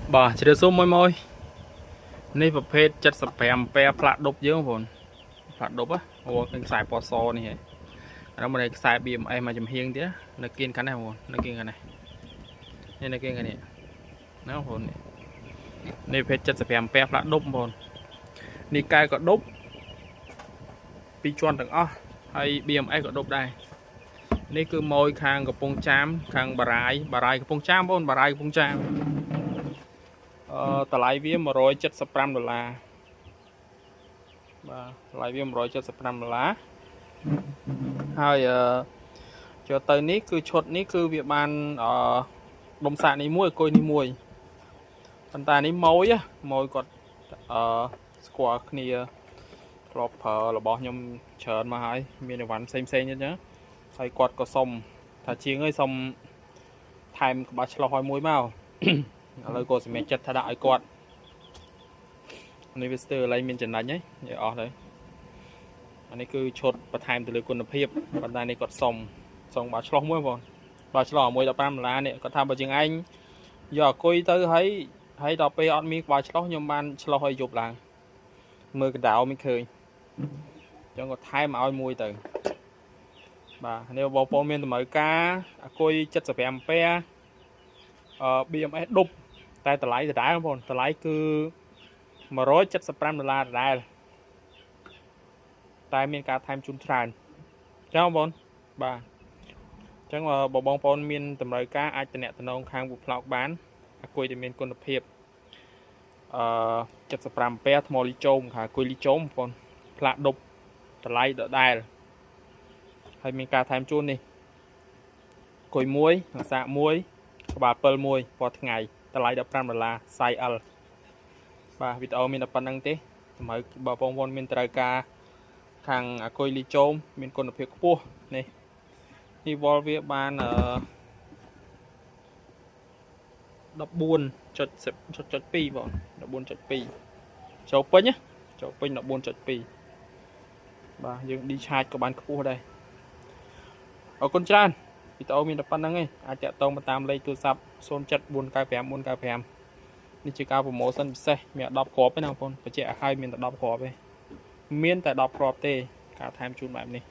Bà chỉ được số môi môi nàyประเภท75 แปรผลัดดบเยอะผมผลัดดบอ่ะโอ้เป็นสายปอซอนี่ไงแล้วมาในสายบีมไอมาจำเฮียงเดียวนักกินกันไหนผมนักกินกันไหนนี่นักกินกันนี่นะผมนี่เพชร75 แปรผลัดดบผมนี่กายก็ดบปีจวนต่างอ้อให้บีมไอก็ดบได้นี่คือมวยคางกับปงจามคางบารายกับปงจามผมบารายกับปงจามตลาดเวียม$175ตลาดเวียม$175ហើយចូលទៅនេះគឺឈុតនេះគឺវាបានដុំសាកនេះមួយអគុយនេះមួយប៉ុន្តែនេះម៉ួយគាត់ស្គាល់គ្នាធ្លាប់ប្រើរបស់ខ្ញុំច្រើនមកហើយមានអីវ៉ាន់ផ្សេងៗទៀតចឹងហើយគាត់ក៏សុំថាជាងអើយសុំថែមក្បាលឆ្លោះឲ្យមួយមកឥឡូវគាត់សម្រេចចិត្តថាដាក់ឲ្យគាត់នេះវាស្ទើរឡើងមានចំណេញហើយនិយាយអស់ទៅអានេះគឺឈុតបន្ថែមទៅលើគុណភាពប៉ុន្តែនេះគាត់សុំបាឆ្លោះមួយបងបាឆ្លោះមួយ$15នេះគាត់ថាបើជាងឯងយកអគុយទៅហើយដល់ពេលអត់មានក្បាលឆ្លោះខ្ញុំបានឆ្លោះឲ្យយប់ឡើងមើលកណ្ដៅមិនឃើញអញ្ចឹងគាត់ថែមឲ្យមួយទៅបាទនេះបងប្អូនមានតម្រូវការអគុយ75 ពាBMS ដប់តែតម្លៃដដែលបងប្អូនតម្លៃគឺ$175ដដែលតែមានការថែមជូនច្រើនចឹងបងប្អូនបាទអញ្ចឹងបងប្អូនមានតម្រូវការអាចតំណតំណងខាងបុផ្លោកបានអគុយដែលមានគុណភាព75 ពាថ្មលីជោមខាងអគុយលីជោមបងប្អូនផ្លាកដប់តម្លៃដដែលហើយមានការថែមជូននេះអគុយមួយនិងសាកមួយក្បាល7មួយពណ៌ថ្ងៃតម្លៃ$15 size L បាទវីដេអូមានតែប៉ុណ្្នឹងទេសម្រាប់បើបងប្អូនមានត្រូវការខាងអគុយលីជោមមានគុណភាពខ្ពស់នេះវល់វាបាន14.2 បង14.2ចូលពេញចូលពេញ14.2បាទយើងឌីឆាចក៏បានខ្ពស់ដែរអរគុណច្រើនវីដេអូមានតែប៉ុណ្្នឹងឯងអាចតាក់ទងតាមលេខទូរស័ព្ទ07495 នេះជាការប្រម៉ូសិនពិសេសមាន10គ្រាប់ទេណាបងប្អូនបញ្ជាក់ឲ្យមានតែ10គ្រាប់ទេមានតែ10គ្រាប់ទេការថែមជូនបែបនេះ